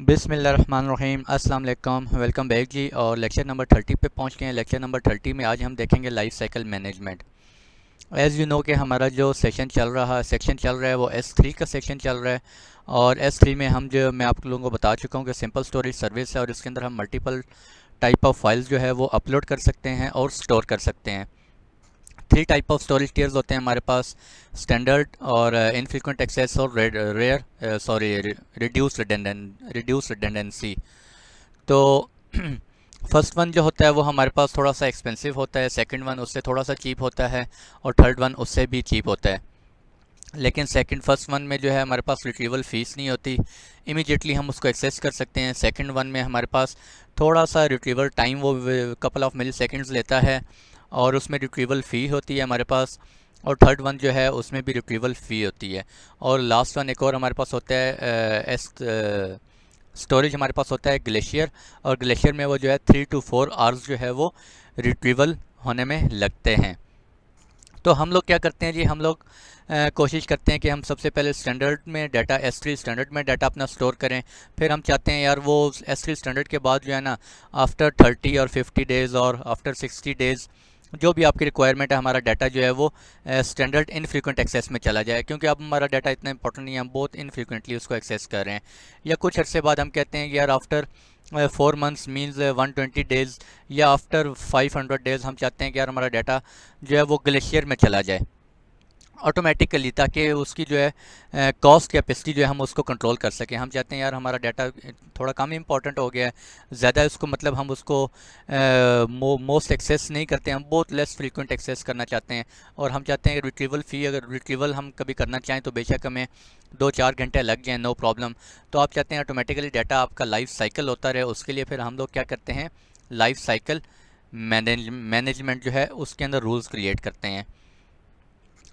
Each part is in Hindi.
बिस्मिल्लाहिर्रहमानिर्रहीम अस्सलाम वालेकुम, वेलकम बैक जी। और लेक्चर नंबर 30 पे पहुंच गए हैं। लेक्चर नंबर 30 में आज हम देखेंगे life cycle management. As you know कि हमारा जो सेक्शन चल रहा है वो S3 का सेक्शन चल रहा है। और S3 में मैं आप लोगों को बता चुका हूँ कि सिंपल स्टोरेज सर्विस है और इसके अंदर हम मल्टीपल टाइप ऑफ फाइल्स जो है वो अपलोड कर सकते हैं और स्टोर कर सकते हैं। 3 टाइप ऑफ स्टोरेज टियर्स होते हैं हमारे पास, स्टैंडर्ड और इनफ्रीक्वेंट एक्सेस और रेयर रिड्यूस रिडेंडेंसी। तो फर्स्ट वन जो होता है वो हमारे पास थोड़ा सा एक्सपेंसिव होता है, सेकंड वन उससे थोड़ा सा चीप होता है और थर्ड वन उससे भी चीप होता है। लेकिन फर्स्ट वन में जो है हमारे पास रिट्रीवल फ़ीस नहीं होती, इमीडिएटली हम उसको एक्सेस कर सकते हैं। सेकंड वन में हमारे पास थोड़ा सा रिट्रीवल टाइम वो कपल ऑफ मिली सेकेंड्स लेता है और उसमें रिट्रीवल फ़ी होती है हमारे पास। और थर्ड वन जो है उसमें भी रिट्रीवल फ़ी होती है। और लास्ट वन एक और हमारे पास होता है स्टोरेज हमारे पास होता है ग्लेशियर। और ग्लेशियर में वो जो है 3 to 4 आवर्स जो है वो रिट्रीवल होने में लगते हैं। तो हम लोग क्या करते हैं जी, हम लोग कोशिश करते हैं कि हम सबसे पहले स्टैंडर्ड में डाटा S3 स्टैंडर्ड में डाटा अपना स्टोर करें। फिर हम चाहते हैं यार वो S3 स्टैंडर्ड के बाद जो है ना, आफ्टर 30 और 50 डेज़ और आफ्टर 60 डेज़ जो भी आपकी रिक्वायरमेंट है, हमारा डाटा जो है वो स्टैंडर्ड इनफ्रीक्वेंट एक्सेस में चला जाए। क्योंकि अब हमारा डाटा इतना इंपॉर्टेंट नहीं है, हम बहुत इनफ्रीक्वेंटली उसको एक्सेस कर रहे हैं। या कुछ अर्से बाद हम कहते हैं कि यार आफ्टर 4 मंथ्स मीन्स 120 डेज़ या आफ्टर 500 डेज़ हम चाहते हैं कि यार हमारा डाटा जो है वो ग्लेशियर में चला जाए ऑटोमेटिकली, ताकि उसकी जो है कॉस्ट कैपेसिटी जो है हम उसको कंट्रोल कर सकें। हम चाहते हैं यार हमारा डाटा थोड़ा कम इंपॉर्टेंट हो गया है, ज़्यादा उसको मतलब हम उसको मोस्ट एक्सेस नहीं करते हैं, हम बहुत लेस फ्रीक्वेंट एक्सेस करना चाहते हैं। और हम चाहते हैं रिट्रीवल फ़ी, अगर रिट्रीवल हम कभी करना चाहें तो बेशक हमें 2-4 घंटे लग जाएँ, नो प्रॉब्लम। तो आप चाहते हैं ऑटोमेटिकली डाटा आपका लाइफ साइकिल होता रहे, उसके लिए फिर हम लोग क्या करते हैं, लाइफ साइकिल मैनेजमेंट जो है उसके अंदर रूल्स क्रिएट करते हैं।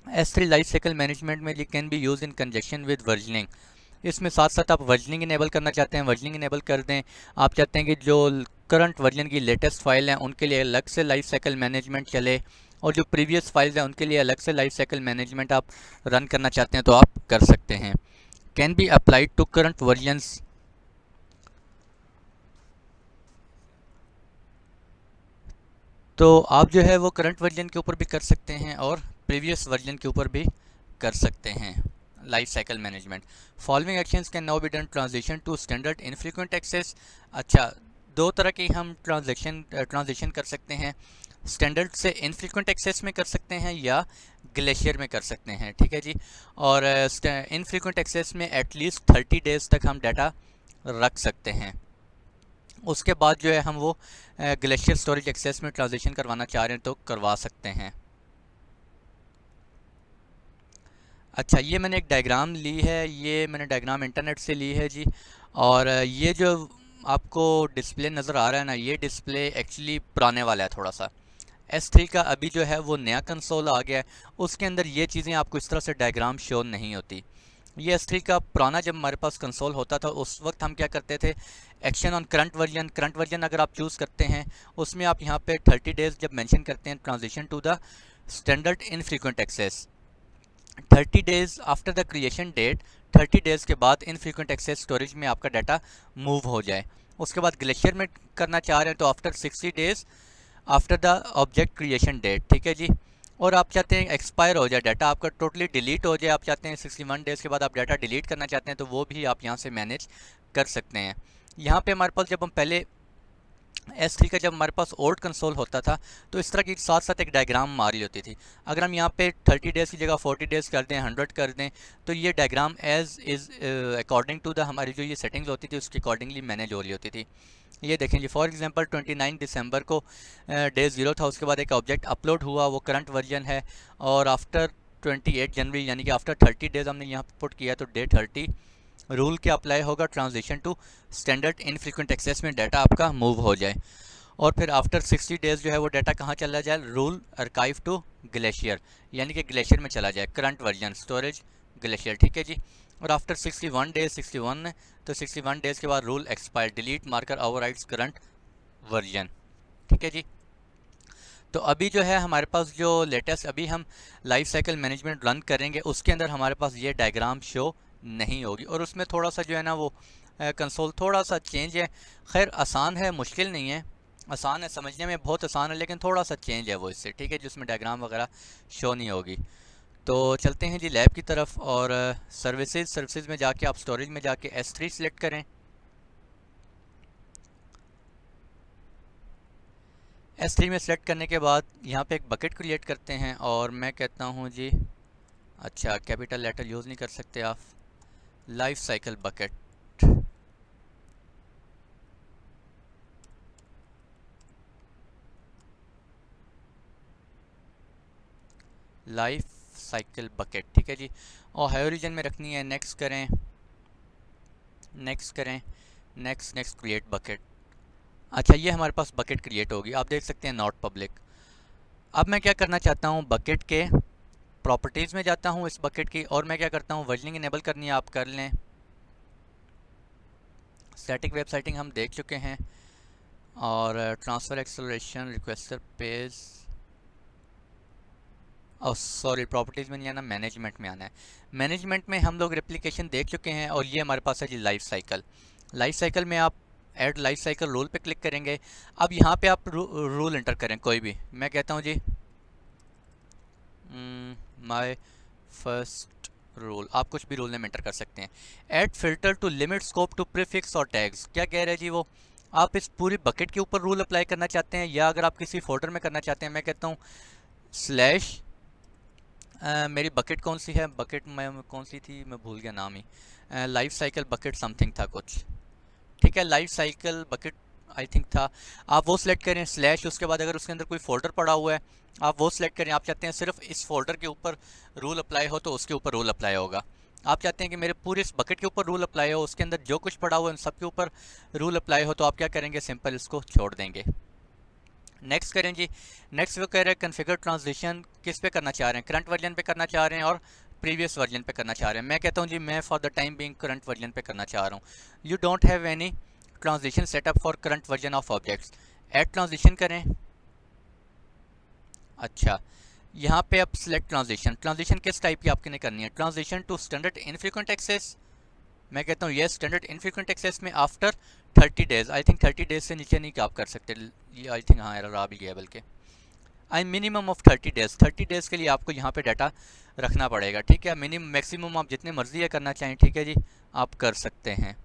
S3 लाइफ साइकिल मैनेजमेंट में ये can be use in conjunction with versioning. इसमें साथ साथ आप वर्जनिंग इनेबल करना चाहते हैं, वर्जनिंग इनेबल कर दें। आप चाहते हैं कि जो करंट वर्जन की लेटेस्ट फाइल हैं उनके लिए अलग से लाइफ साइकिल मैनेजमेंट चले, और जो प्रीवियस फाइल्स हैं उनके लिए अलग से लाइफ साइकिल मैनेजमेंट आप रन करना चाहते हैं तो आप कर सकते हैं। Can be applied to current versions. तो आप जो है वो करंट वर्जन के ऊपर भी कर सकते हैं और प्रीवियस वर्जन के ऊपर भी कर सकते हैं life cycle management. Following actions can now be done transition to standard infrequent access. अच्छा, दो तरह की हम ट्रांजिशन कर सकते हैं, स्टैंडर्ड से इनफ्रीक्वेंट एक्सेस में कर सकते हैं या ग्लेशियर में कर सकते हैं, ठीक है जी। और इनफ्रीक्वेंट एक्सेस में एटलीस्ट 30 डेज़ तक हम डाटा रख सकते हैं। उसके बाद जो है हम वो ग्लेशियर स्टोरेज एक्सेस में ट्रांजिशन करवाना चाह रहे हैं तो करवा सकते हैं। अच्छा, ये मैंने एक डायग्राम ली है, ये मैंने डायग्राम इंटरनेट से ली है जी। और ये जो आपको डिस्प्ले नज़र आ रहा है ना, ये डिस्प्ले एक्चुअली पुराने वाला है थोड़ा सा। S3 का अभी जो है वो नया कंसोल आ गया है, उसके अंदर ये चीज़ें आपको इस तरह से डायग्राम शो नहीं होती। ये S3 का पुराना जब हमारे पास कंसोल होता था उस वक्त हम क्या करते थे, एक्शन ऑन करंट वर्जन अगर आप चूज़ करते हैं उसमें आप यहाँ पे 30 डेज़ जब मेंशन करते हैं transition to the standard infrequent access, 30 days after the creation date, 30 days के बाद इनफ्रीक्वेंट एक्सेस स्टोरेज में आपका डाटा मूव हो जाए। उसके बाद ग्लेशियर में करना चाह रहे हैं तो after 60 days after the object creation date, ठीक है जी। और आप चाहते हैं एक्सपायर हो जाए डाटा, आपका टोटली डिलीट हो जाए, आप चाहते हैं 61 डेज़ के बाद आप डाटा डिलीट करना चाहते हैं तो वो भी आप यहाँ से मैनेज कर सकते हैं। यहाँ पे हमारे पास जब हम पहले S3 का जब हमारे पास ओल्ड कंसोल होता था तो इस तरह की साथ साथ एक डायग्राम हमारी होती थी। अगर हम यहाँ पे 30 डेज़ की जगह 40 डेज़ कर दें, 100 कर दें, तो ये diagram as is according to the हमारी जो ये सेटिंग्स होती थी उसके अकॉर्डिंगली मैनेज हो रही होती थी। ये देखें जी, फॉर एग्जांपल 29 दिसंबर को डे 0 था, उसके बाद एक ऑब्जेक्ट अपलोड हुआ, वो करंट वर्जन है। और आफ्टर 28 जनवरी यानी कि आफ्टर 30 डेज़ हमने यहाँ पुट किया तो डे 30 रूल क्या अप्लाई होगा, transition to standard infrequent access में डाटा आपका मूव हो जाए। और फिर आफ्टर 60 डेज़ जो है वो डाटा कहाँ चला जाए, रूल आर्काइव टू ग्लेशियर, यानी कि ग्लेशियर में चला जाए, करंट वर्जन स्टोरेज ग्लेशियर, ठीक है जी। और आफ्टर 61 डेज 61 तो 61 डेज़ के बाद rule expire, delete marker overrides current version, ठीक है जी। तो अभी जो है हमारे पास जो लेटेस्ट अभी हम लाइफ साइकिल मैनेजमेंट रन करेंगे उसके अंदर हमारे पास ये डायग्राम शो नहीं होगी, और उसमें थोड़ा सा जो है ना वो कंसोल थोड़ा सा चेंज है। खैर आसान है, मुश्किल नहीं है, आसान है, समझने में बहुत आसान है, लेकिन थोड़ा सा चेंज है वो इससे, ठीक है, जिसमें डायग्राम वगैरह शो नहीं होगी। तो चलते हैं जी लैब की तरफ, और सर्विसेज में जाके आप स्टोरेज में जाके S3 सिलेक्ट करें। S3 में सेलेक्ट करने के बाद यहाँ पे एक बकेट क्रिएट करते हैं, और मैं कहता हूँ जी, अच्छा कैपिटल लेटर यूज़ नहीं कर सकते आप, life cycle bucket. Life cycle bucket, ठीक है जी, और हाई ओरिजिन में रखनी है। नेक्स्ट करें, नेक्स्ट करें, नेक्स्ट नेक्स्ट क्रिएट बकेट। अच्छा ये हमारे पास बकेट क्रिएट होगी, आप देख सकते हैं नॉट पब्लिक। अब मैं क्या करना चाहता हूँ, बकेट के प्रॉपर्टीज़ में जाता हूँ इस बकेट की, और मैं क्या करता हूँ, वर्जनिंग इनेबल करनी है, आप कर लें। स्टैटिक वेब सेटिंग हम देख चुके हैं, और ट्रांसफ़र एक्सेलरेशन रिक्वेस्टर पेज, और सॉरी प्रॉपर्टीज़ में नहीं आना, मैनेजमेंट में आना है। मैनेजमेंट में हम लोग रेप्लिकेशन देख चुके हैं, और ये हमारे पास है जी लाइफ साइकिल। लाइफ साइकिल में आप ऐड लाइफ साइकिल रूल पे क्लिक करेंगे। अब यहाँ पे आप रूल एंटर करें कोई भी, मैं कहता हूँ जी माय फर्स्ट रूल, आप कुछ भी रूल नेम एंटर कर सकते हैं। Add filter to limit scope to prefix और टैग्स, क्या कह रहे हैं जी वो, आप इस पूरी बकेट के ऊपर रूल अप्लाई करना चाहते हैं, या अगर आप किसी फोल्डर में करना चाहते हैं, मैं कहता हूँ स्लैश मेरी बकेट कौन सी है, बकेट में कौन सी थी, मैं भूल गया नाम ही, लाइफ साइकिल बकेट समथिंग था कुछ, ठीक है, life cycle bucket I think था। आप वो सिलेक्ट करें स्लैश, उसके बाद अगर उसके अंदर कोई फोल्डर पड़ा हुआ है आप वो सिलेक्ट करें। आप चाहते हैं सिर्फ इस फोल्डर के ऊपर रूल अप्लाई हो तो उसके ऊपर रूल अप्लाई होगा। आप चाहते हैं कि मेरे पूरे इस बकेट के ऊपर रूल अप्लाई हो, उसके अंदर जो कुछ पड़ा हुआ है उन सब के ऊपर रूल अप्लाई हो, तो आप क्या करेंगे, सिंपल इसको छोड़ देंगे। नेक्स्ट करें जी, नेक्स्ट वो कह रहे हैं कन्फिगर ट्रांजिशन किस पे करना चाह रहे हैं, करंट वर्जन पे करना चाह रहे हैं और प्रीवियस वर्जन पे करना चाह रहे हैं। मैं कहता हूँ जी मैं for the time being current version पे करना चाह रहा हूँ। You don't have any transition setup for current version of objects, add transition करें। अच्छा यहाँ पे आप सिलेक्ट ट्रांजिशन, ट्रांजिशन किस टाइप की आपके करनी है, transition to standard infrequent access, मैं कहता हूँ ये स्टैंडर्ड इनफ्रीक्वेंट एक्सेस में after 30 days, I think 30 days से नीचे नहीं आप कर सकते, ये आई थिंक हाँ एरर आ भी गया, बल्कि I minimum of 30 days, 30 days के लिए आपको यहाँ पे डाटा रखना पड़ेगा, ठीक है। मिनिमम मैक्सिमम आप जितने मर्जी है करना चाहें, ठीक है जी, आप कर सकते हैं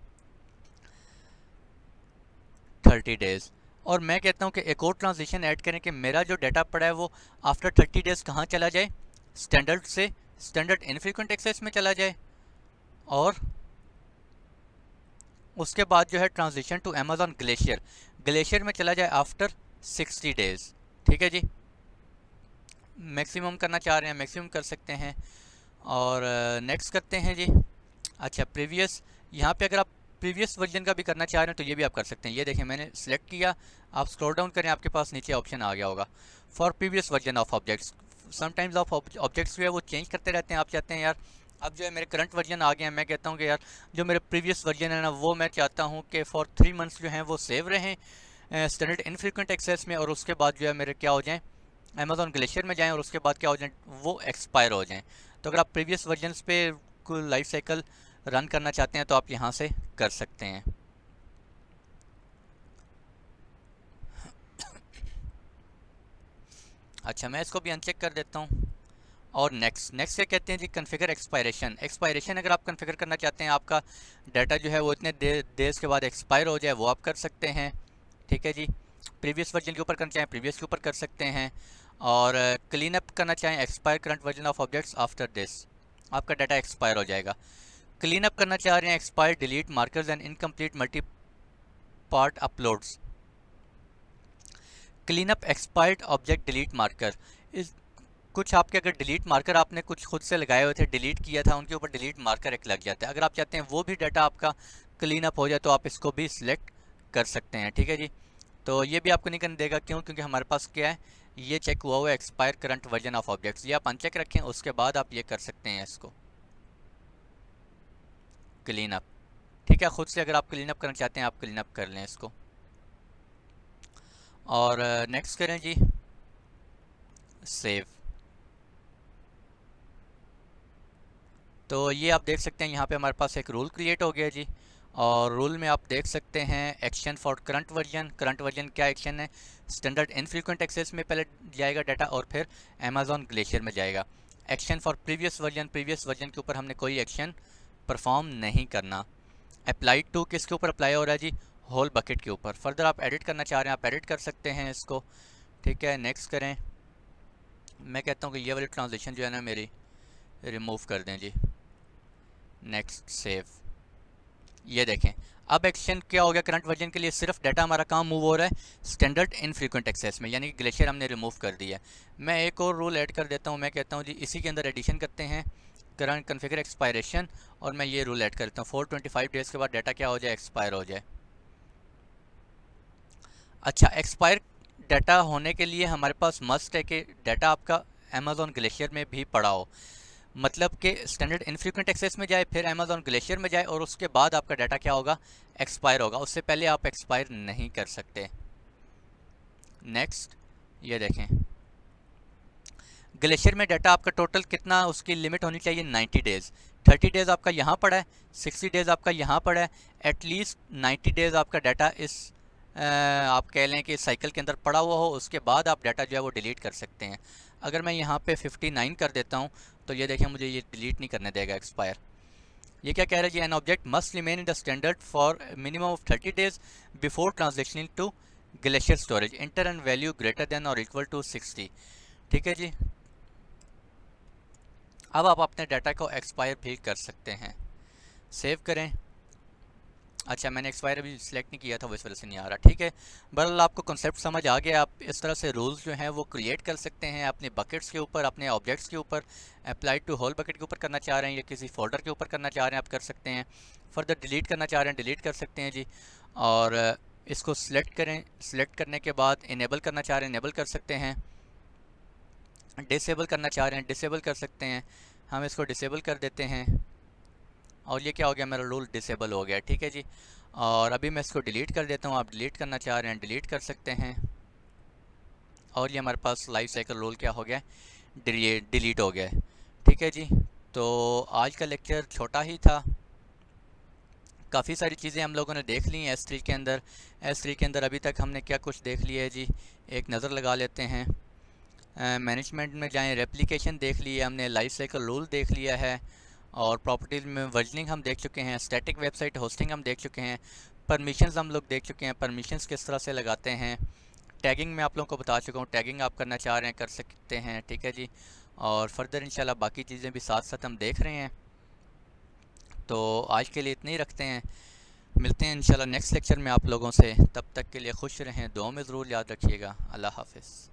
30 डेज। और मैं कहता हूँ कि एक और ट्रांजिशन ऐड करें कि मेरा जो डाटा पड़ा है वो आफ्टर 30 डेज कहाँ चला जाए, स्टैंडर्ड से स्टैंडर्ड इनफ्रीक्वेंट एक्सेस में चला जाए, और उसके बाद जो है transition to Amazon Glacier, Glacier में चला जाए आफ्टर 60 डेज, ठीक है जी। मैक्सिमम करना चाह रहे हैं मैक्सिमम कर सकते हैं, और नेक्स्ट करते हैं जी। अच्छा प्रीवियस, यहाँ पे अगर आप प्रीवियस वर्जन का भी करना चाह रहे हैं तो ये भी आप कर सकते हैं। ये देखें मैंने सेलेक्ट किया, आप स्क्रॉल डाउन करें, आपके पास नीचे ऑप्शन आ गया होगा for previous version of objects. Sometimes of objects जो है वो चेंज करते रहते हैं, आप चाहते हैं यार अब जो है मेरे करंट वर्जन आ गए हैं, मैं कहता हूँ कि यार जो मेरे प्रीवियस वर्जन है ना वो मैं चाहता हूँ कि फॉर 3 मंथ्स जो हैं वो सेव रहें स्टैंडर्ड इनफ्रीक्वेंट एक्सेस में, और उसके बाद जो है मेरे क्या हो जाएँ अमेजॉन ग्लेशियर में जाएँ, और उसके बाद क्या हो जाए वो एक्सपायर हो जाएँ। तो अगर आप प्रीवियस वर्जन्स पे कोई लाइफ साइकिल रन करना चाहते हैं तो आप यहाँ से कर सकते हैं। अच्छा मैं इसको भी अनचेक कर देता हूँ, और नेक्स्ट नेक्स्ट क्या कहते हैं जी, कन्फिगर एक्सपायरेशन। एक्सपायरेशन अगर आप कन्फिगर करना चाहते हैं आपका डाटा जो है वो इतने देर के बाद एक्सपायर हो जाए, वो आप कर सकते हैं, ठीक है जी। प्रीवियस वर्जन के ऊपर करना चाहें प्रीवियस के ऊपर कर सकते हैं, और क्लीन अप करना चाहें expire current version of objects after this, आपका डाटा एक्सपायर हो जाएगा। क्लीन अप करना चाह रहे हैं expire delete markers and incomplete multi part uploads, clean up expired object delete marker, इस कुछ आपके अगर डिलीट मार्कर आपने कुछ खुद से लगाए हुए थे, डिलीट किया था, उनके ऊपर डिलीट मार्कर एक लग जाता है। अगर आप चाहते हैं वो भी डाटा आपका क्लीन अप हो जाए तो आप इसको भी सिलेक्ट कर सकते हैं, ठीक है जी। तो ये भी आपको नहीं करने देगा, क्यों, क्योंकि हमारे पास क्या है ये चेक हुआ हुआ है expire current version of objects, ये आप अनचेक रखें, उसके बाद आप ये कर सकते हैं इसको क्लीन अप, ठीक है। खुद से अगर आप क्लीन अप करना चाहते हैं आप क्लीन अप कर लें इसको, और नेक्स्ट करें जी सेव। तो ये आप देख सकते हैं यहाँ पे हमारे पास एक रूल क्रिएट हो गया जी, और रूल में आप देख सकते हैं एक्शन फॉर करंट वर्जन क्या एक्शन है, स्टैंडर्ड इनफ्रीक्वेंट एक्सेस में पहले जाएगा डाटा और फिर अमेजोन ग्लेशियर में जाएगा। एक्शन फॉर प्रीवियस वर्जन के ऊपर हमने कोई एक्शन परफॉर्म नहीं करना। अप्लाइड टू किसके ऊपर अप्लाई हो रहा है जी, होल बकेट के ऊपर। फर्दर आप एडिट करना चाह रहे हैं आप एडिट कर सकते हैं इसको, ठीक है। नेक्स्ट करें, मैं कहता हूँ कि ये वाली ट्रांजिशन जो है ना मेरी रिमूव कर दें जी। नेक्स्ट सेव, ये देखें अब एक्शन क्या हो गया करंट वर्जन के लिए, सिर्फ डाटा हमारा काम मूव हो रहा है स्टैंडर्ड इनफ्रीक्वेंट एक्सेस में, यानी कि ग्लेशियर हमने रिमूव कर दिया। मैं एक और रूल ऐड कर देता हूँ, मैं कहता हूँ जी इसी के अंदर एडिशन करते हैं करंट कन्फिगर एक्सपायरेशन, और मैं ये रूल ऐड करता हूँ 425 डेज़ के बाद डाटा क्या हो जाए, एक्सपायर हो जाए। अच्छा, एक्सपायर डाटा होने के लिए हमारे पास मस्ट है कि डाटा आपका अमेजोन ग्लेशियर में भी पड़ा हो, मतलब कि स्टैंडर्ड इनफ्रीक्वेंट एक्सेस में जाए फिर अमेजोन ग्लेशियर में जाए और उसके बाद आपका डाटा क्या होगा, एक्सपायर होगा, उससे पहले आप एक्सपायर नहीं कर सकते। नेक्स्ट, ये देखें ग्लेशियर में डाटा आपका टोटल कितना, उसकी लिमिट होनी चाहिए 90 डेज़। 30 डेज़ आपका यहाँ पड़ा है, 60 डेज़ आपका यहाँ पड़ा है, एटलीस्ट 90 डेज़ आपका डाटा इस आप कह लें कि साइकिल के अंदर पड़ा हुआ हो, उसके बाद आप डाटा जो है वो डिलीट कर सकते हैं। अगर मैं यहाँ पे 59 कर देता हूँ तो ये देखें मुझे ये डिलीट नहीं करने देगा एक्सपायर। ये क्या कह रहा है जी, an object must remain in the standard for minimum of 30 days before ट्रांसलेशनिंग to glacier storage, inter and value greater than और इक्वल टू 60। ठीक है जी, अब आप अपने डाटा को एक्सपायर भी कर सकते हैं। सेव करें। अच्छा, मैंने एक्सपायर अभी सिलेक्ट नहीं किया था, वो इस वजह से नहीं आ रहा। ठीक है, बहरहाल आपको कॉन्सेप्ट समझ आ गया। आप इस तरह से रूल्स जो हैं वो क्रिएट कर सकते हैं अपने बकेट्स के ऊपर, अपने ऑब्जेक्ट्स के ऊपर। अप्लाइड टू होल बकेट के ऊपर करना चाह रहे हैं या किसी फोल्डर के ऊपर करना चाह रहे हैं आप कर सकते हैं। फर्दर डिलीट करना चाह रहे हैं डिलीट कर सकते हैं जी। और इसको सिलेक्ट करें, सिलेक्ट करने के बाद इनेबल करना चाह रहे हैं इनेबल कर सकते हैं, डिसेबल करना चाह रहे हैं डिसेबल कर सकते हैं। हम इसको डिसेबल कर देते हैं और ये क्या हो गया, मेरा रूल डिसेबल हो गया। ठीक है जी, और अभी मैं इसको डिलीट कर देता हूँ, आप डिलीट करना चाह रहे हैं डिलीट कर सकते हैं। और ये हमारे पास लाइफ साइकिल रूल क्या हो गया, डिलीट हो गया। ठीक है जी, तो आज का लेक्चर छोटा ही था, काफ़ी सारी चीज़ें हम लोगों ने देख ली हैं S3 के अंदर। S3 के अंदर अभी तक हमने क्या कुछ देख लिया है जी, एक नज़र लगा लेते हैं। मैनेजमेंट में जाएं, रेप्लिकेशन देख लिया हमने, लाइफ साइकिल रूल देख लिया है, और प्रॉपर्टीज़ में वर्जनिंग हम देख चुके हैं, स्टैटिक वेबसाइट होस्टिंग हम देख चुके हैं, परमिशंस हम लोग देख चुके हैं, परमिशंस किस तरह से लगाते हैं। टैगिंग में आप लोगों को बता चुका हूँ, टैगिंग आप करना चाह रहे हैं कर सकते हैं। ठीक है जी, और फर्दर इंशाल्लाह बाकी चीज़ें भी साथ साथ हम देख रहे हैं। तो आज के लिए इतने ही रखते हैं, मिलते हैं इंशाल्लाह नेक्स्ट लेक्चर में आप लोगों से। तब तक के लिए खुश रहें, दुआ में ज़रूर याद रखिएगा। अल्लाह हाफ़िज़।